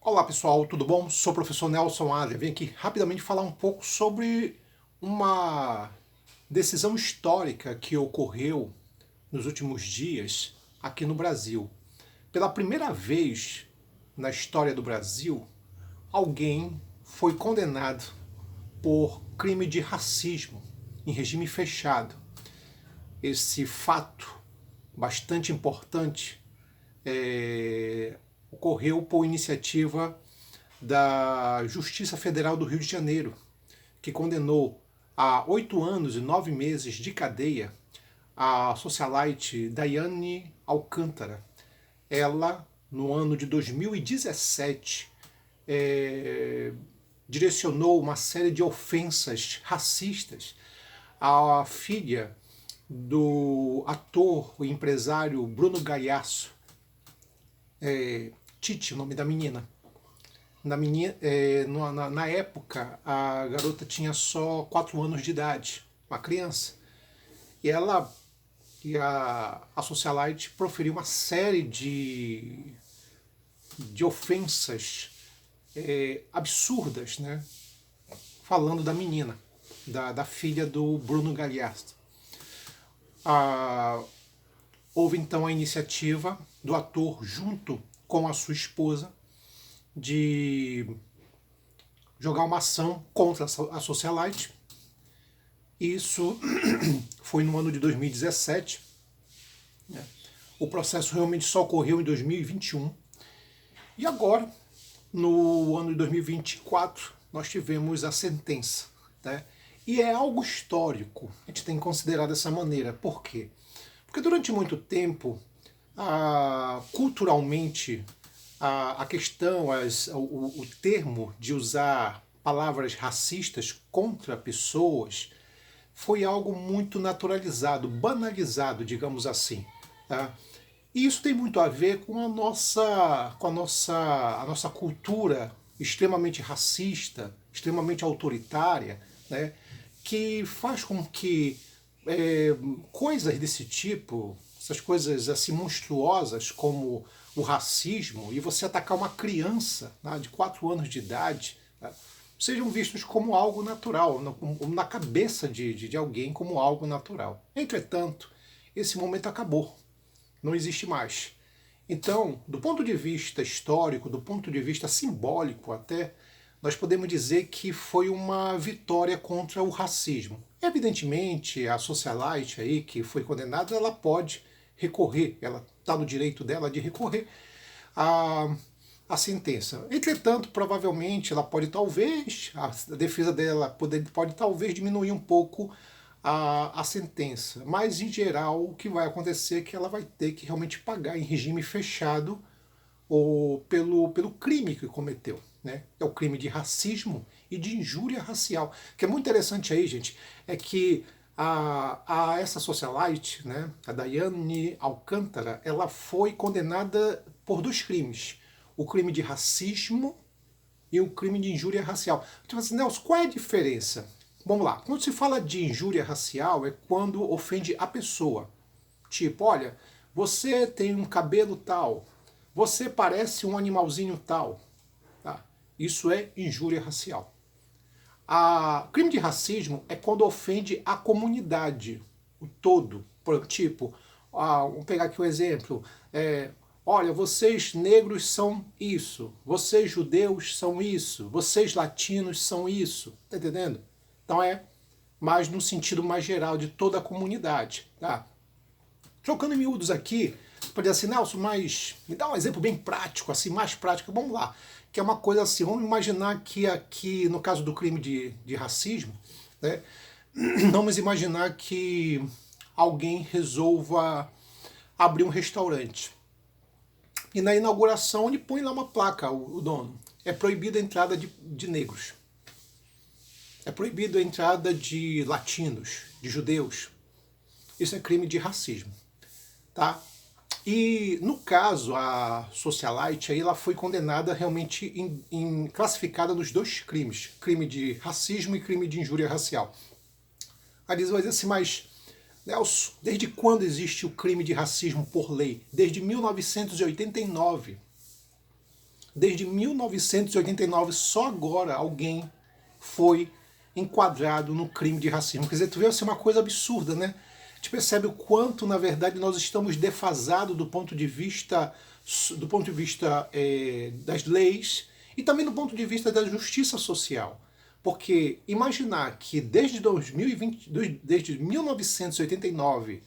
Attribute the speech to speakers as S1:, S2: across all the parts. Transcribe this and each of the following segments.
S1: Olá pessoal, tudo bom? Sou o professor Nelson Adler. Venho aqui rapidamente falar um pouco sobre uma decisão histórica que ocorreu nos últimos dias aqui no Brasil. Pela primeira vez na história do Brasil, alguém foi condenado por crime de racismo em regime fechado. Esse fato bastante importante ocorreu por iniciativa da Justiça Federal do Rio de Janeiro, que condenou a 8 anos e 9 meses de cadeia a socialite Daiane Alcântara. Ela, no ano de 2017, direcionou uma série de ofensas racistas à filha do ator e empresário Bruno Galhaço, Titi, o nome da menina. Na época, a garota tinha só 4 anos de idade, uma criança. E ela e a socialite proferiu uma série de ofensas absurdas, né? Falando da menina, da filha do Bruno Galhaço. Houve então a iniciativa do ator, junto com a sua esposa, de jogar uma ação contra a socialite. Isso foi no ano de 2017. O processo realmente só ocorreu em 2021. E agora, no ano de 2024, nós tivemos a sentença. Né? E é algo histórico, a gente tem que considerar dessa maneira. Por quê? Porque durante muito tempo, culturalmente, a questão, o termo de usar palavras racistas contra pessoas foi algo muito naturalizado, banalizado, digamos assim. Tá? E isso tem muito a ver com a nossa cultura extremamente racista, extremamente autoritária, né? Que faz com que coisas desse tipo, essas coisas assim monstruosas como o racismo, e você atacar uma criança, né, de 4 anos de idade, né, sejam vistos como algo natural, na cabeça de alguém como algo natural. Entretanto, esse momento acabou, não existe mais. Então, do ponto de vista histórico, do ponto de vista simbólico até, nós podemos dizer que foi uma vitória contra o racismo. Evidentemente, a socialite aí que foi condenada, ela pode recorrer, ela está no direito dela de recorrer à sentença. Entretanto, provavelmente, ela pode talvez, a defesa dela pode talvez diminuir um pouco a sentença. Mas, em geral, o que vai acontecer é que ela vai ter que realmente pagar em regime fechado pelo crime que cometeu. Né? É o crime de racismo e de injúria racial. O que é muito interessante aí, gente, é que essa socialite, né, a Daiane Alcântara, ela foi condenada por 2 crimes. O crime de racismo e o crime de injúria racial. Então, assim, Nelson, qual é a diferença? Vamos lá. Quando se fala de injúria racial, é quando ofende a pessoa. Tipo, olha, você tem um cabelo tal, você parece um animalzinho tal. Tá? Isso é injúria racial. Crime de racismo é quando ofende a comunidade, o todo. Tipo, vamos pegar aqui um exemplo. Olha, vocês negros são isso, vocês judeus são isso, vocês latinos são isso. Tá entendendo? Então é mais no sentido mais geral de toda a comunidade. Tá? Trocando em miúdos aqui, pode dizer assim, Nelson, mas me dá um exemplo bem prático, assim, mais prático. Vamos lá. Que é uma coisa assim, vamos imaginar que aqui, no caso do crime de racismo, né, vamos imaginar que alguém resolva abrir um restaurante. E na inauguração ele põe lá uma placa, o dono. É proibida a entrada de negros. É proibida a entrada de latinos, de judeus. Isso é crime de racismo. Tá? E no caso, a socialite aí, ela foi condenada realmente classificada nos 2 crimes, crime de racismo e crime de injúria racial. Aí eles vão dizer assim, mas Nelson, desde quando existe o crime de racismo por lei? Desde 1989. Desde 1989, só agora alguém foi enquadrado no crime de racismo. Quer dizer, tu vê assim, uma coisa absurda, né? A gente percebe o quanto, na verdade, nós estamos defasados do ponto de vista das leis e também do ponto de vista da justiça social. Porque imaginar que desde 2020, desde 1989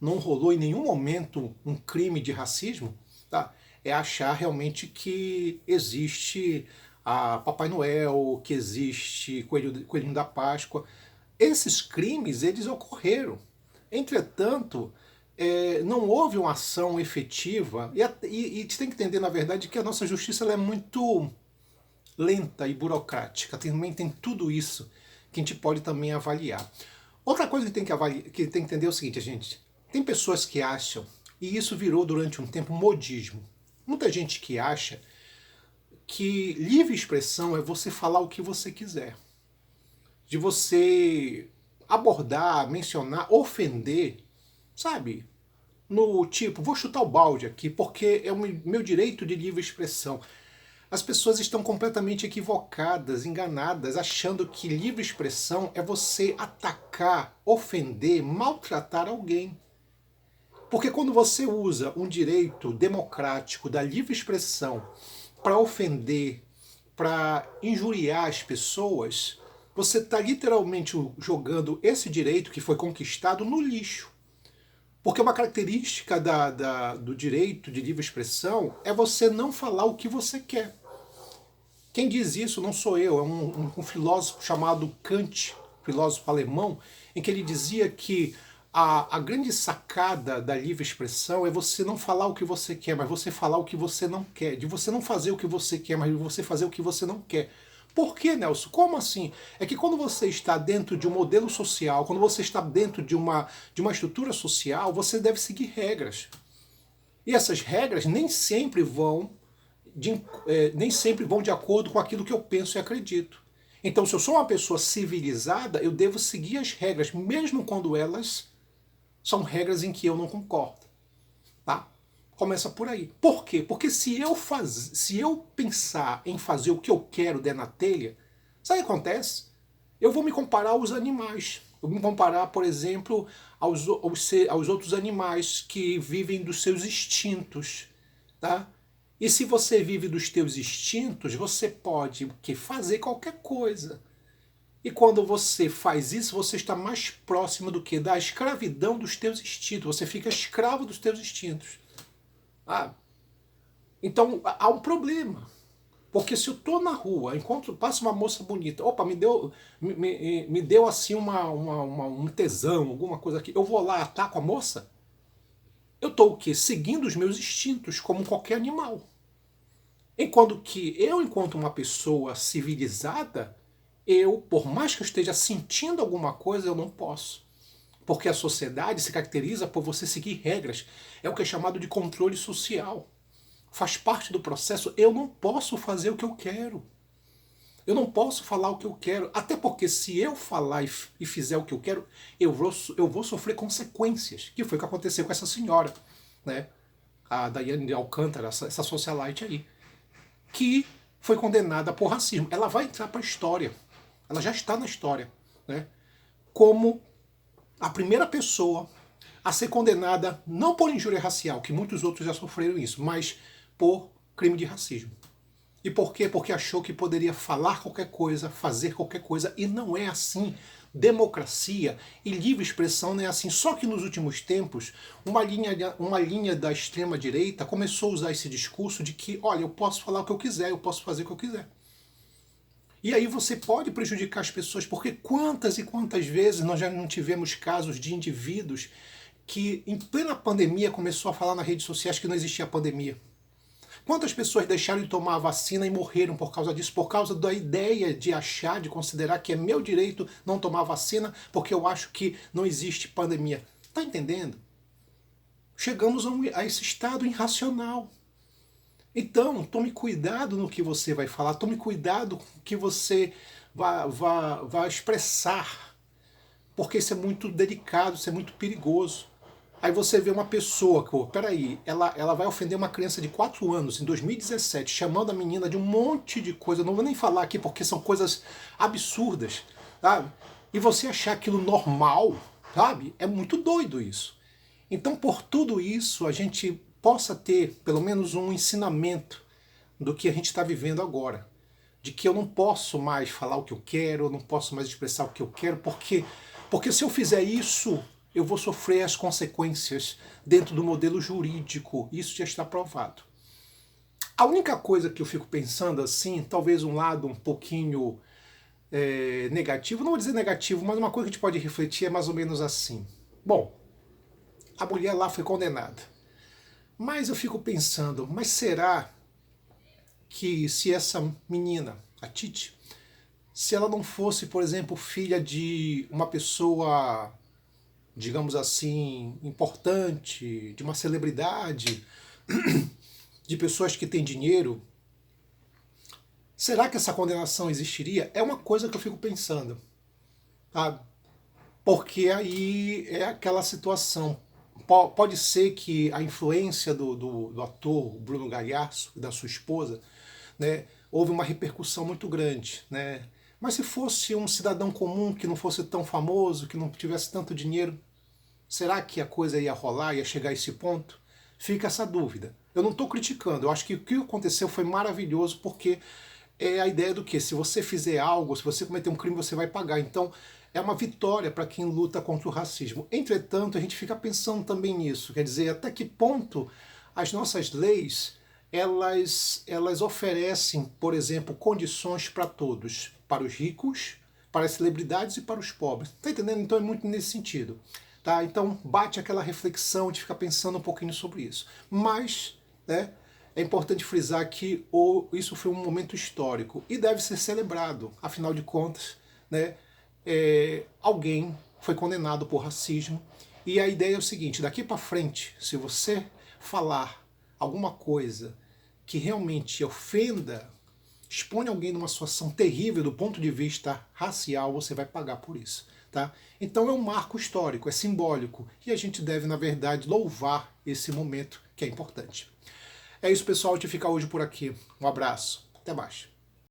S1: não rolou em nenhum momento um crime de racismo, tá? É achar realmente que existe a Papai Noel, que existe Coelhinho da Páscoa. Esses crimes, eles ocorreram. Entretanto, não houve uma ação efetiva, e tem que entender, na verdade, que a nossa justiça ela é muito lenta e burocrática. Também tem tudo isso que a gente pode também avaliar. Outra coisa que tem que entender é o seguinte, gente. Tem pessoas que acham, e isso virou durante um tempo modismo. Muita gente que acha que livre expressão é você falar o que você quiser. De você abordar, mencionar, ofender, sabe? No tipo, vou chutar o balde aqui porque é o meu direito de livre expressão. As pessoas estão completamente equivocadas, enganadas, achando que livre expressão é você atacar, ofender, maltratar alguém. Porque quando você usa um direito democrático da livre expressão para ofender, para injuriar as pessoas, você está literalmente jogando esse direito que foi conquistado no lixo. Porque uma característica do direito de livre expressão é você não falar o que você quer. Quem diz isso não sou eu, é um filósofo chamado Kant, filósofo alemão, em que ele dizia que a grande sacada da livre expressão é você não falar o que você quer, mas você falar o que você não quer. De você não fazer o que você quer, mas de você fazer o que você não quer. Por que, Nelson? Como assim? É que quando você está dentro de um modelo social, quando você está dentro de uma estrutura social, você deve seguir regras. E essas regras nem sempre vão de acordo com aquilo que eu penso e acredito. Então, se eu sou uma pessoa civilizada, eu devo seguir as regras, mesmo quando elas são regras em que eu não concordo. Tá? Começa por aí. Por quê? Porque se eu pensar em fazer o que eu quero der na telha, sabe o que acontece? Eu vou me comparar aos animais. Eu vou me comparar, por exemplo, aos outros animais que vivem dos seus instintos. Tá? E se você vive dos teus instintos, você pode fazer qualquer coisa. E quando você faz isso, você está mais próximo do que? Da escravidão dos teus instintos. Você fica escravo dos teus instintos. Ah, então há um problema. Porque se eu estou na rua, passa uma moça bonita, opa, me deu assim um tesão, alguma coisa aqui, eu vou lá, ataco a moça? Eu estou o quê? Seguindo os meus instintos, como qualquer animal. Enquanto uma pessoa civilizada, por mais que eu esteja sentindo alguma coisa, eu não posso. Porque a sociedade se caracteriza por você seguir regras. É o que é chamado de controle social. Faz parte do processo. Eu não posso fazer o que eu quero. Eu não posso falar o que eu quero. Até porque se eu falar e fizer o que eu quero, eu vou sofrer consequências. Que foi o que aconteceu com essa senhora, né? A Daiane de Alcântara, essa socialite aí, que foi condenada por racismo. Ela vai entrar para a história. Ela já está na história, né? Como a primeira pessoa a ser condenada não por injúria racial, que muitos outros já sofreram isso, mas por crime de racismo. E por quê? Porque achou que poderia falar qualquer coisa, fazer qualquer coisa, e não é assim. Democracia e livre expressão não é assim. Só que nos últimos tempos, uma linha da extrema-direita começou a usar esse discurso de que, olha, eu posso falar o que eu quiser, eu posso fazer o que eu quiser. E aí você pode prejudicar as pessoas, porque quantas e quantas vezes nós já não tivemos casos de indivíduos que em plena pandemia começou a falar nas redes sociais que não existia pandemia. Quantas pessoas deixaram de tomar a vacina e morreram por causa disso, por causa da ideia de considerar que é meu direito não tomar vacina porque eu acho que não existe pandemia. Tá entendendo? Chegamos a esse estado irracional. Então, tome cuidado no que você vai falar, tome cuidado com o que você vai expressar, porque isso é muito delicado, isso é muito perigoso. Aí você vê uma pessoa que, pô, peraí, ela vai ofender uma criança de 4 anos em 2017, chamando a menina de um monte de coisa, eu não vou nem falar aqui porque são coisas absurdas, sabe? E você achar aquilo normal, sabe? É muito doido isso. Então, por tudo isso, a gente possa ter pelo menos um ensinamento do que a gente está vivendo agora. De que eu não posso mais falar o que eu quero, eu não posso mais expressar o que eu quero, porque se eu fizer isso, eu vou sofrer as consequências dentro do modelo jurídico. Isso já está provado. A única coisa que eu fico pensando assim, talvez um lado um pouquinho negativo, não vou dizer negativo, mas uma coisa que a gente pode refletir é mais ou menos assim. Bom, a mulher lá foi condenada. Mas eu fico pensando, mas será que se essa menina, a Titi, se ela não fosse, por exemplo, filha de uma pessoa, digamos assim, importante, de uma celebridade, de pessoas que têm dinheiro, será que essa condenação existiria? É uma coisa que eu fico pensando, sabe? Porque aí é aquela situação. Pode ser que a influência do ator Bruno Galhaço e da sua esposa, né, houve uma repercussão muito grande, né? Mas se fosse um cidadão comum que não fosse tão famoso, que não tivesse tanto dinheiro, será que a coisa ia rolar, ia chegar a esse ponto? Fica essa dúvida. Eu não estou criticando, eu acho que o que aconteceu foi maravilhoso porque é a ideia do que? Se você fizer algo, se você cometer um crime, você vai pagar. Então, é uma vitória para quem luta contra o racismo. Entretanto, a gente fica pensando também nisso, quer dizer, até que ponto as nossas leis elas oferecem, por exemplo, condições para todos, para os ricos, para as celebridades e para os pobres. Tá entendendo? Então é muito nesse sentido. Tá? Então bate aquela reflexão de ficar pensando um pouquinho sobre isso. Mas, né, é importante frisar que isso foi um momento histórico e deve ser celebrado. Afinal de contas, né, alguém foi condenado por racismo. E a ideia é o seguinte, daqui para frente, se você falar alguma coisa que realmente ofenda, expõe alguém numa situação terrível do ponto de vista racial, você vai pagar por isso. Tá? Então é um marco histórico, é simbólico, e a gente deve, na verdade, louvar esse momento que é importante. É isso, pessoal, de ficar hoje por aqui. Um abraço, até mais.